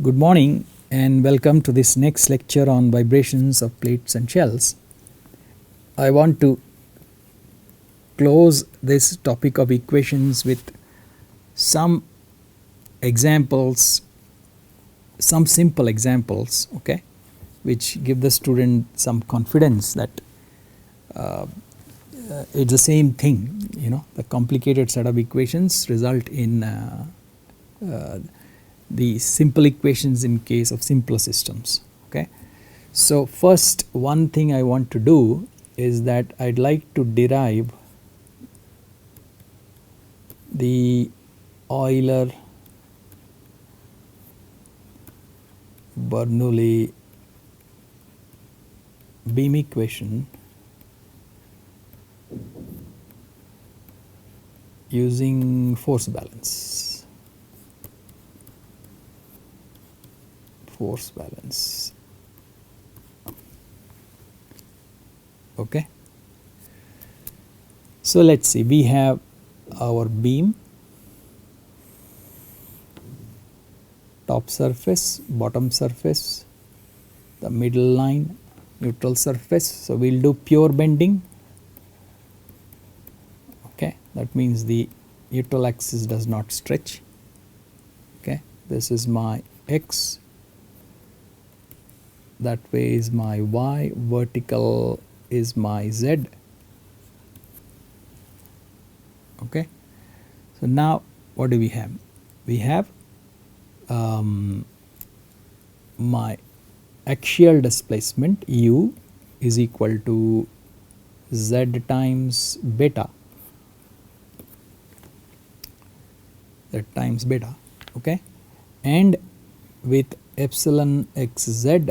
Good morning and welcome to this next lecture on vibrations of plates and shells. I want to close this topic of equations with some examples, some simple examples, okay, which give the student some confidence that it's the same thing, the complicated set of equations result in the simple equations in case of simpler systems, okay. So first one thing I want to do is that I'd like to derive the Euler Bernoulli beam equation using force balance. Okay. So let's see, we have our beam, top surface, bottom surface, the middle line, neutral surface. So we'll do pure bending. Okay, that means the neutral axis does not stretch. Okay, this is my x, that way is my y, vertical is my z. Okay, so now what do we have? We have my axial displacement u is equal to z times beta, okay, and with epsilon xz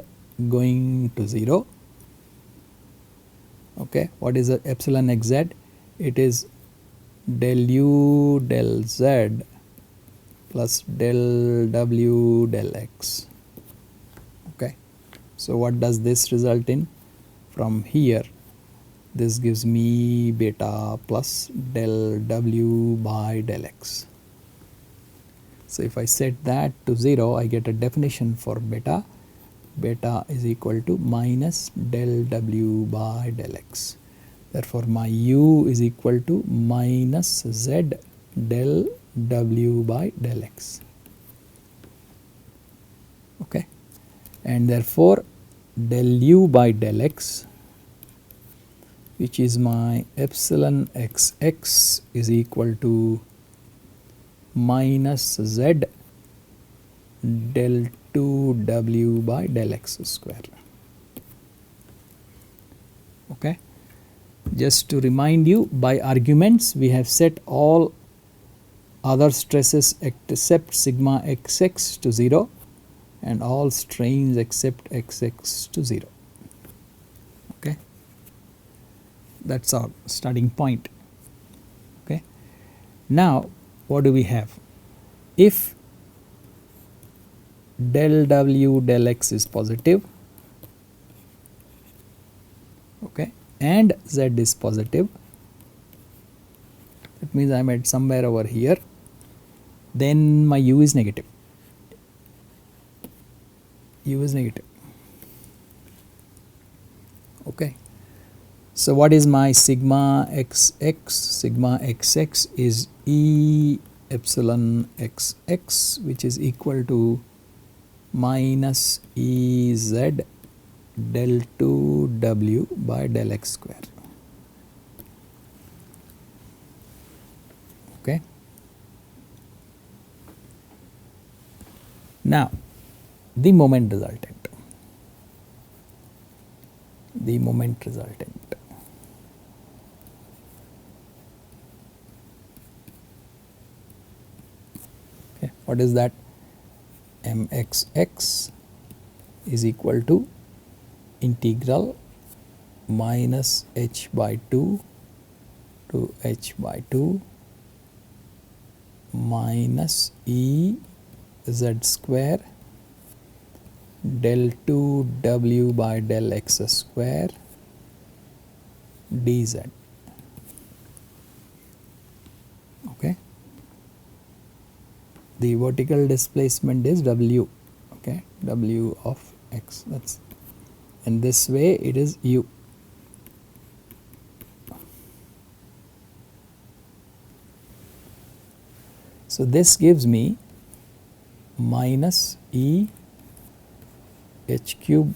going to 0. Okay, what is the epsilon xz? It is del u del z plus del w del x. Okay, so what does this result in? From here this gives me beta plus del w by del x. So if I set that to 0, I get a definition for beta. Beta is equal to minus del w by del x. Therefore my u is equal to minus z del w by del x. Okay, and therefore del u by del x, which is my epsilon xx, is equal to minus z del 2w by del x square. Okay, just to remind you, by arguments we have set all other stresses except sigma xx to 0 and all strains except xx to 0. Okay, that's our starting point. Okay, now what do we have? If del w del x is positive, okay, and z is positive, that means I am at somewhere over here, then my u is negative. Okay, so what is my sigma xx? Sigma xx is E epsilon xx, which is equal to minus Ez del 2w by del x square. Okay, now the moment resultant. Okay, what is that? Mxx is equal to integral minus h by 2 to h by 2 minus E z square del 2w by del x square dz. Okay, the vertical displacement is w. okay, w of x, that's, and this way it is u. So this gives me minus e h cube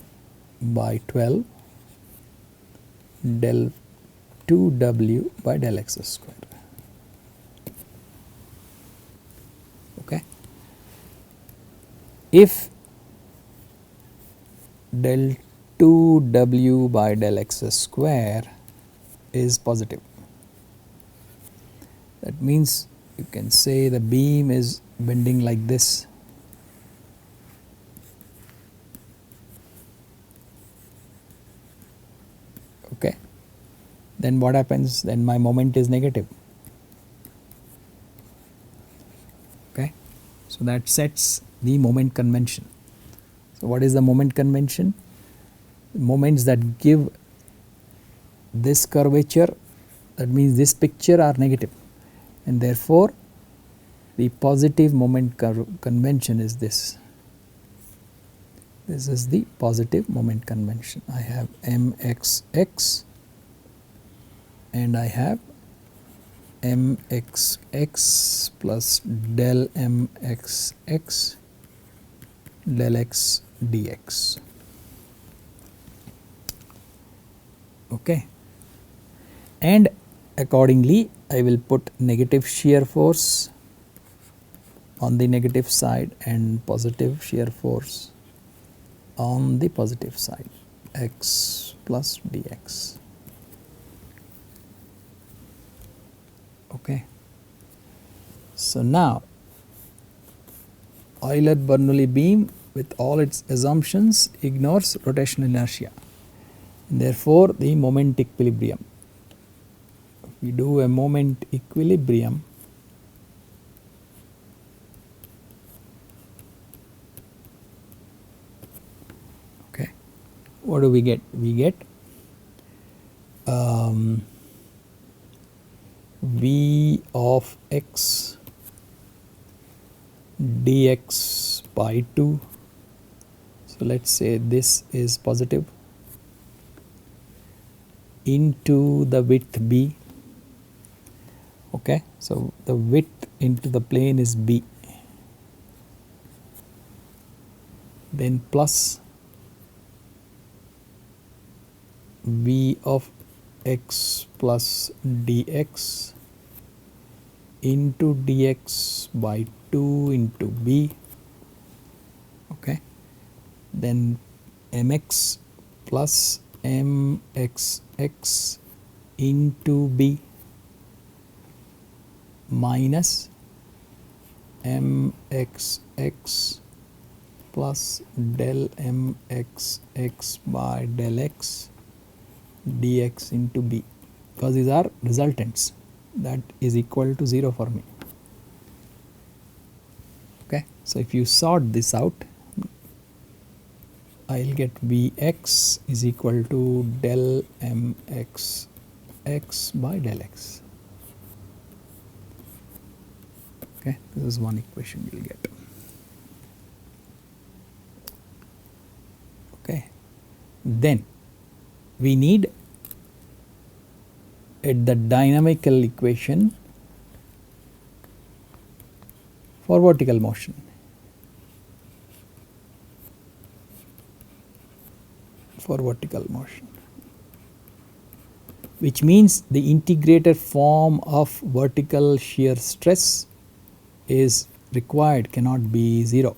by 12 del 2w by del x square. Okay. If del 2w by del x square is positive, that means you can say the beam is bending like this. Okay, then what happens? Then my moment is negative. Okay, so that sets the moment convention. So what is the moment convention? Moments that give this curvature, that means this picture, are negative, and therefore the positive moment convention is this. This is the positive moment convention. I have mxx and I have mxx plus del mxx del x dx. Okay, and accordingly I will put negative shear force on the negative side and positive shear force on the positive side, x plus dx. Okay, so now Euler-Bernoulli beam with all its assumptions ignores rotational inertia, and therefore the moment equilibrium. We do a moment equilibrium, okay, what do we get? We get v of x dx by 2. So let's say this is positive, into the width b. Okay, so the width into the plane is b, then plus v of x plus dx into dx by 2 into b. Okay, then mx plus mxx into b minus mxx plus del mxx by del x dx into b, because these are resultants, that is equal to 0 for me. Okay, so if you sort this out, I will get Vx is equal to del mx x by del x. Okay, this is one equation you will get. Okay, then we need at the dynamical equation for vertical motion. For vertical motion, which means the integrated form of vertical shear stress is required, cannot be 0,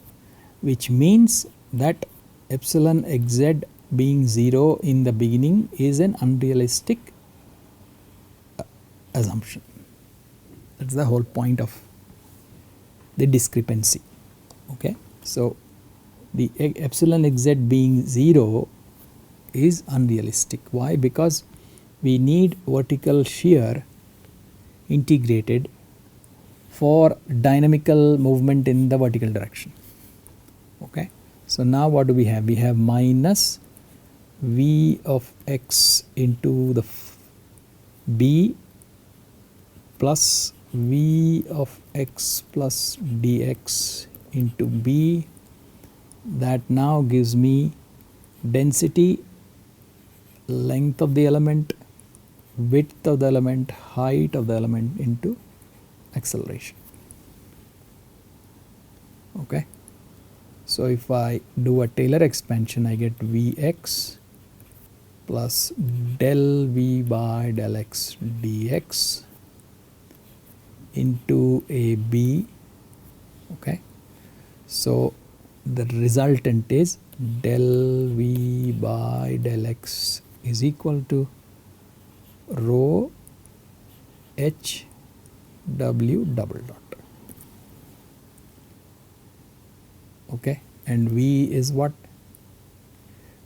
which means that epsilon xz being 0 in the beginning is an unrealistic assumption. That is the whole point of the discrepancy. Okay, so the epsilon xz being 0 is unrealistic. Why? Because we need vertical shear integrated for dynamical movement in the vertical direction. Okay, so now what do we have? We have minus v of x into the b plus v of x plus dx into b that now gives me density, length of the element, width of the element, height of the element into acceleration. Okay. So if I do a Taylor expansion, I get Vx plus del V by del x dx into AB. Okay. So the resultant is del V by del x is equal to rho h w double dot. Okay, and V is what?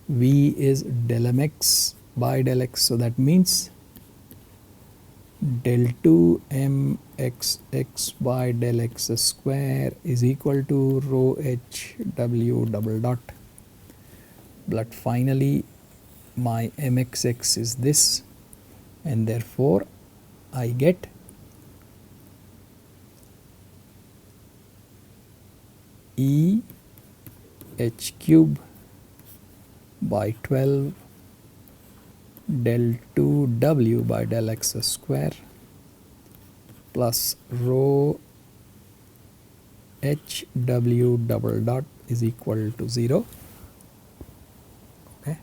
V is del mx by del x, so that means del 2 mxx by del x square is equal to rho h w double dot. But finally my mxx is this, and therefore I get E h cube by 12 del 2 w by del x square plus rho h w double dot is equal to 0. Okay.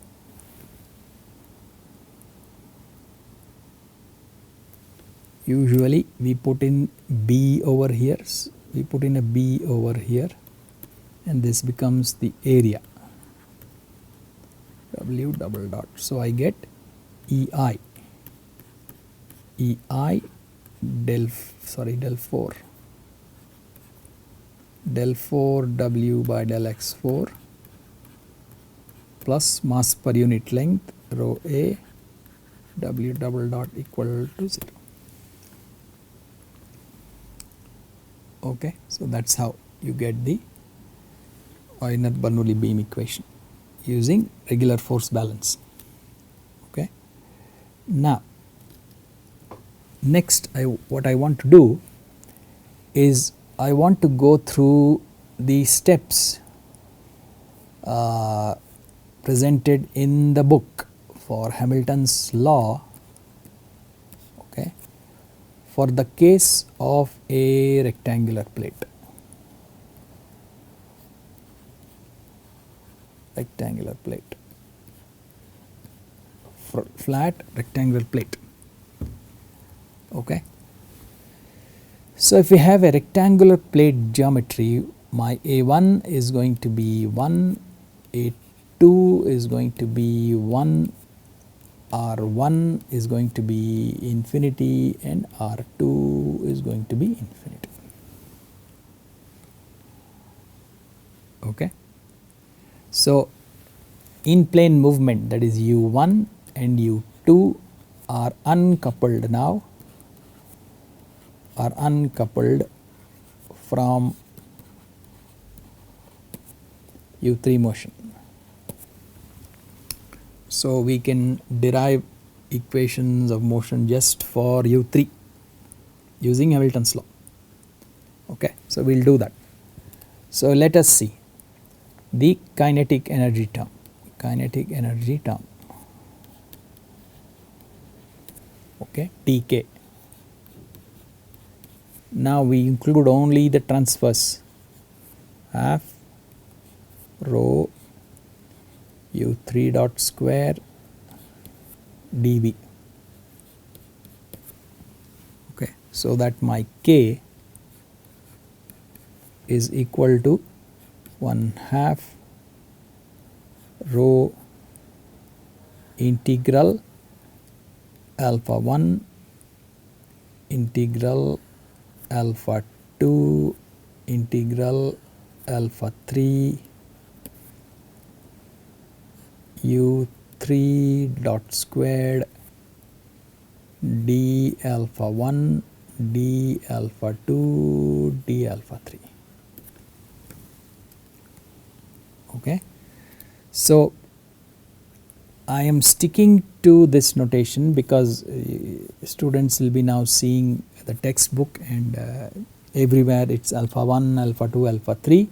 Usually we put in b over here, we put in a b over here, and this becomes the area w double dot. So I get EI del 4 w by del x4 plus mass per unit length rho a w double dot equal to 0. Okay, so that's how you get the Euler-Bernoulli beam equation using regular force balance. Okay. Now next what I want to do is I want to go through the steps presented in the book for Hamilton's law, okay, for the case of a rectangular plate. Rectangular plate, flat rectangular plate. Okay. So if we have a rectangular plate geometry, my A1 is going to be 1, A2 is going to be 1, R1 is going to be infinity, and R2 is going to be infinity. Okay. So in plane movement, that is U1 and U2 are uncoupled now, are uncoupled from U3 motion. So we can derive equations of motion just for U3 using Hamilton's law. Okay, so we will do that. So let us see the kinetic energy term. Kinetic energy term. Okay, Tk. Now we include only the transverse, half rho U3 dot square dV. Okay, so that my K is equal to 1/2 rho integral alpha 1 integral alpha 2 integral alpha 3 U3 dot squared d alpha 1 d alpha 2 d alpha 3. Okay. So I am sticking to this notation because students will be now seeing the textbook, and everywhere it's alpha 1, alpha 2, alpha 3.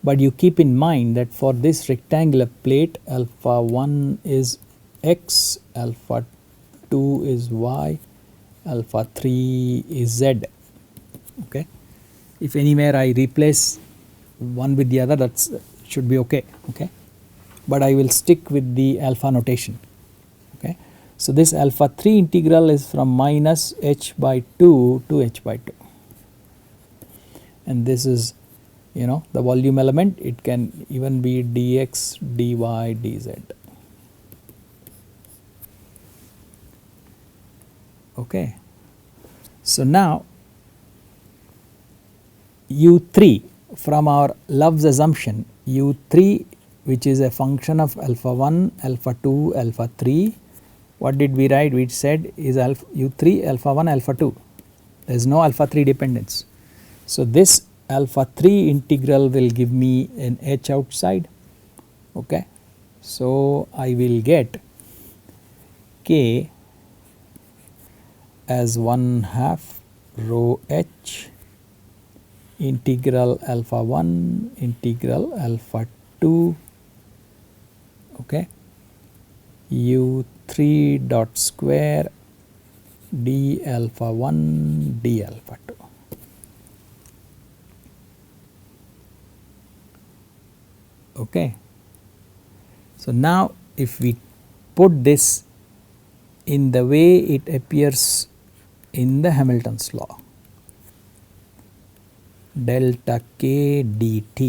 But you keep in mind that for this rectangular plate, alpha 1 is x, alpha 2 is y, alpha 3 is z. Okay. If anywhere I replace one with the other, that should be okay. Okay. But I will stick with the alpha notation. Okay. So this alpha 3 integral is from minus h by 2 to h by 2, and this is, you know, the volume element. It can even be dx, dy, dz. Okay. So now u3, from our Love's assumption, u3, which is a function of alpha 1, alpha 2, alpha 3, what did we write? We said is alpha u3 alpha 1 alpha 2. There is no alpha 3 dependence. So this alpha 3 integral will give me an h outside. Okay. So I will get k as 1/2 rho h integral alpha 1 integral alpha 2, okay, u3 dot square d alpha 1 d alpha 2. Okay. So now if we put this in the way it appears in the Hamilton's law, delta k dt,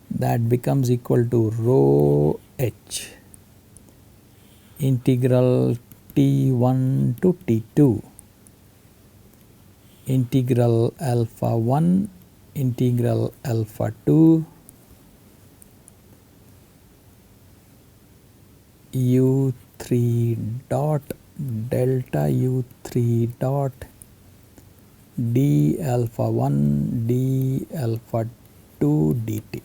that becomes equal to rho h integral t1 to t2 integral alpha 1 integral alpha 2 u3 dot delta u3 dot d alpha 1 d alpha 2 dt.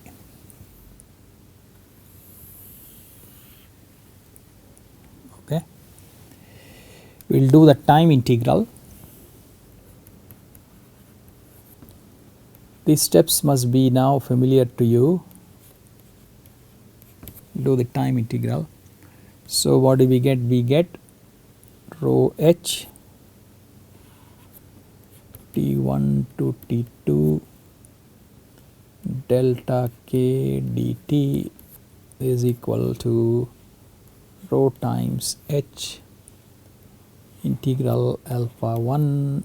Okay. We will do the time integral. These steps must be now familiar to you. Do the time integral. So what do we get? We get rho h t1 to t2 delta k dt is equal to rho times h integral alpha 1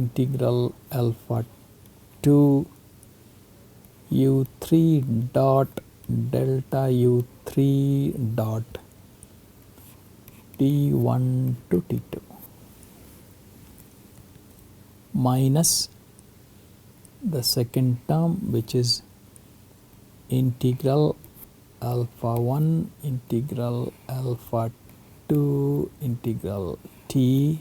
integral alpha 2 u3 dot delta u3 dot t1 to t2 minus the second term, which is integral alpha 1 integral alpha 2 integral t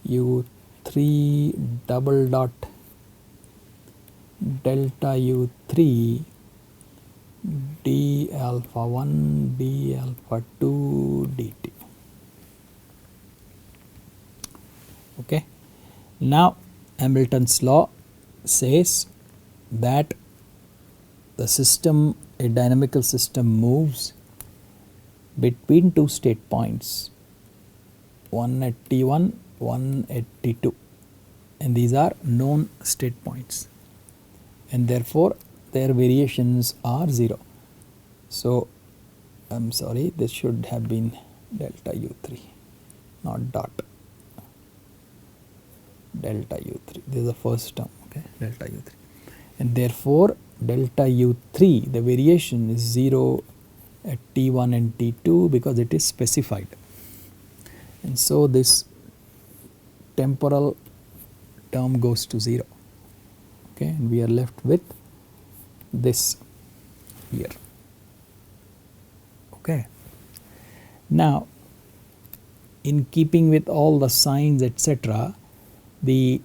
u3 double dot delta u3 d alpha 1 d alpha 2 dt. Okay. Now Hamilton's law says that the system, a dynamical system, moves between two state points, one at t1, one at t2, and these are known state points, and therefore their variations are 0. So I am sorry, this should have been delta u3, not dot, delta u3. This is the first term, okay, delta u3, and therefore delta u3, the variation is 0 at t1 and t2 because it is specified, and so this temporal term goes to 0. Okay, and we are left with this here. Okay. Now in keeping with all the signs etc., the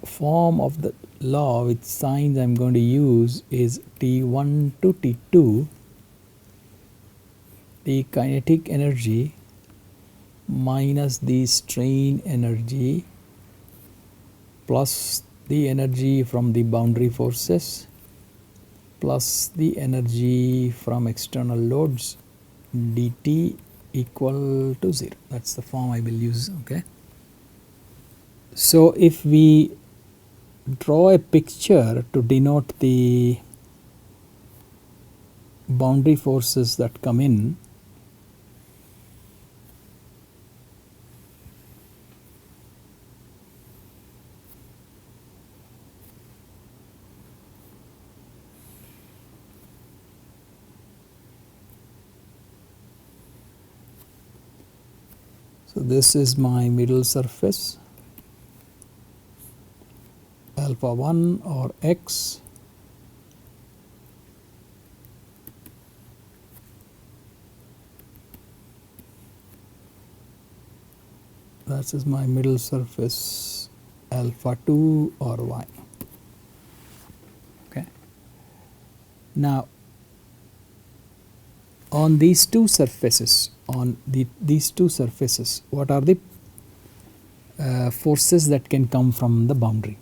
form of the law with signs I am going to use is T1 to T2, the kinetic energy minus the strain energy plus the energy from the boundary forces plus the energy from external loads dt equal to 0. That's the form I will use. Okay. So if we draw a picture to denote the boundary forces that come in, so this is my middle surface alpha 1 or x, that is my middle surface alpha 2 or y. Okay. Now on these two surfaces, these two surfaces, what are the forces that can come from the boundary?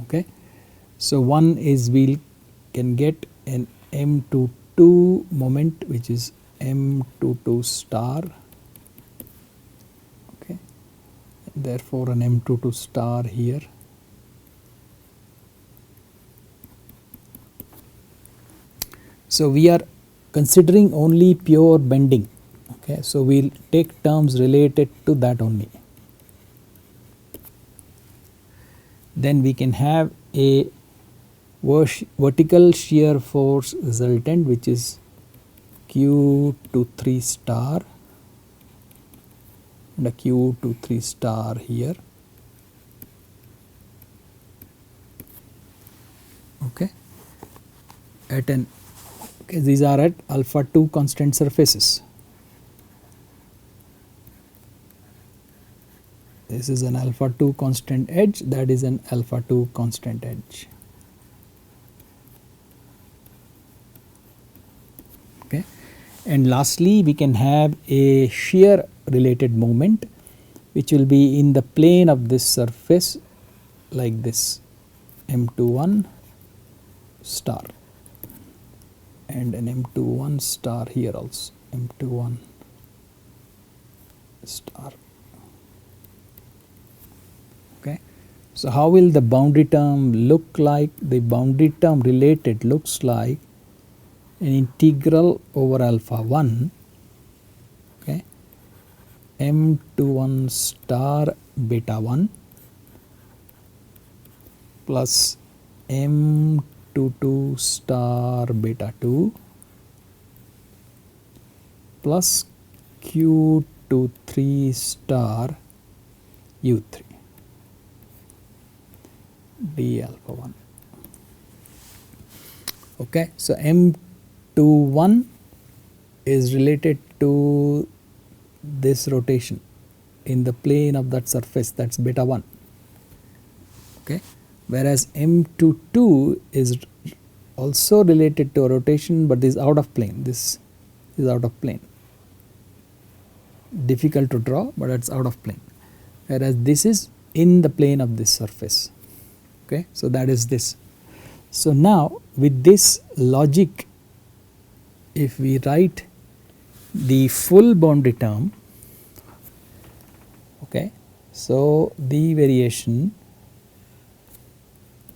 Okay. So one is we can get an M22 moment, which is M22 star. Okay. Therefore an M22 star here. So we are considering only pure bending. Okay. So we'll take terms related to that only. Then we can have a vertical shear force resultant, which is Q23 star and a Q23 star here. Okay. At an okay, these are at alpha 2 constant surfaces. This is an alpha 2 constant edge, that is an alpha 2 constant edge. Okay. And lastly, we can have a shear related moment, which will be in the plane of this surface like this, M21 star, and an M21 star here also, M21 star. Okay. So how will the boundary term look like? The boundary term related looks like an integral over alpha 1, okay, M21 star beta 1 plus M22 star beta 2 plus Q23 star U3 d alpha 1. Okay. So M21 is related to this rotation in the plane of that surface, that's beta 1. Okay. Whereas M22 is also related to a rotation, but this is out of plane. This is out of plane. Difficult to draw, but it's out of plane. Whereas this is in the plane of this surface. Okay. So that is this. So now with this logic, if we write the full boundary term, okay, so the variation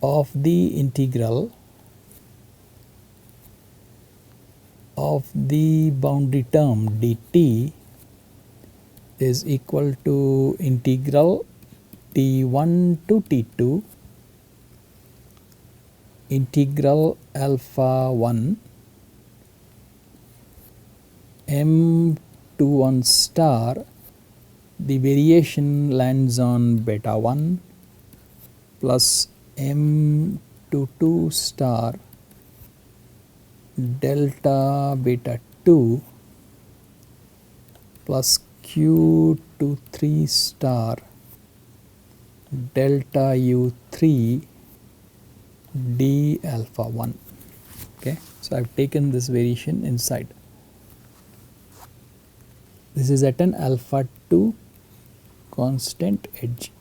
of the integral of the boundary term dt is equal to integral t1 to t2 integral alpha 1 M21 star, the variation lands on beta 1 plus M22 star delta beta 2 plus Q23 star delta U3 d alpha 1. Okay. So I have taken this variation inside. This is at an alpha 2 constant edge.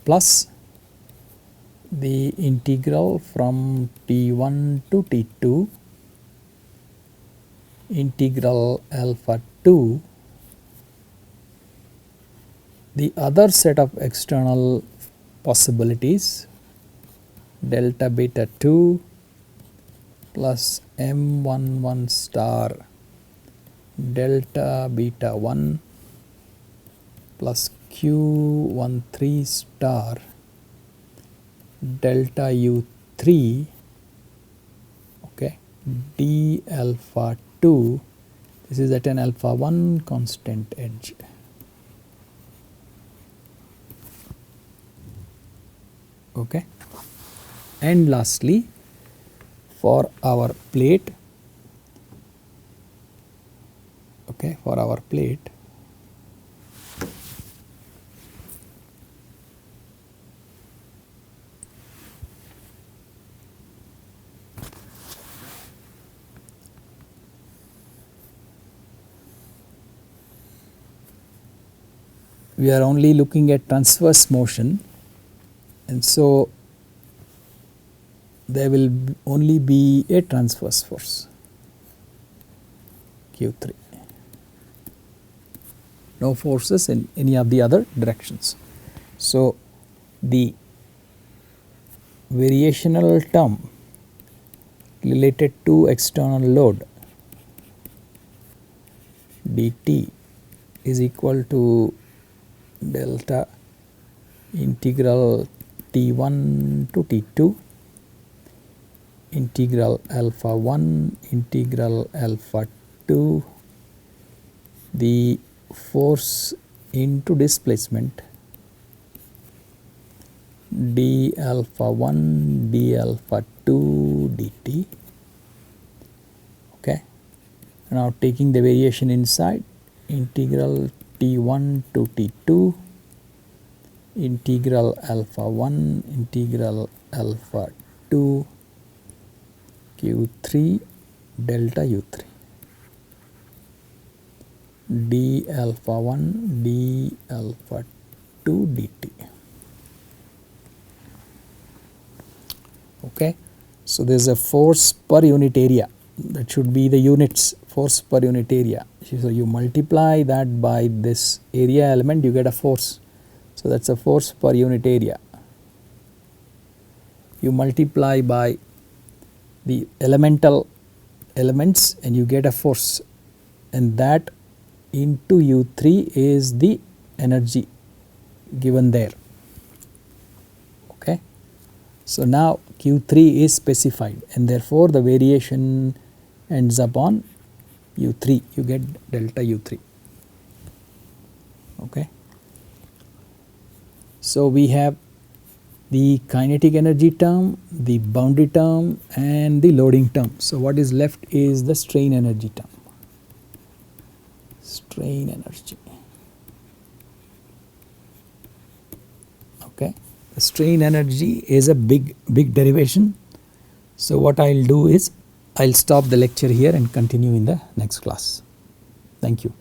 plus the integral from T1 to T2 integral alpha 2 the other set of external possibilities delta beta 2 plus M11 star delta beta 1 plus Q13 star delta U3, okay, d alpha 2, this is at an alpha 1 constant edge. Okay, and lastly for our plate, okay, for our plate we are only looking at transverse motion, and so there will only be a transverse force Q3, no forces in any of the other directions. So the variational term related to external load dt is equal to delta integral T1 to T2 integral alpha 1 integral alpha 2 the force into displacement d alpha 1 d alpha 2 dt. Okay, now taking the variation inside integral T1 to T2 integral alpha 1 integral alpha 2 Q3 delta U3 d alpha 1 d alpha 2 dt. Okay, so there is a force per unit area, that should be the units, force per unit area. So you multiply that by this area element, you get a force. So that's a force per unit area. You multiply by the elemental elements and you get a force, and that into U3 is the energy given there. Okay, so now Q3 is specified, and therefore the variation ends up on U3, you get delta U3. Okay, so we have the kinetic energy term, the boundary term, and the loading term. So what is left is the strain energy term. Strain energy. Okay, the strain energy is a big derivation. So what I'll do is I'll stop the lecture here and continue in the next class. Thank you.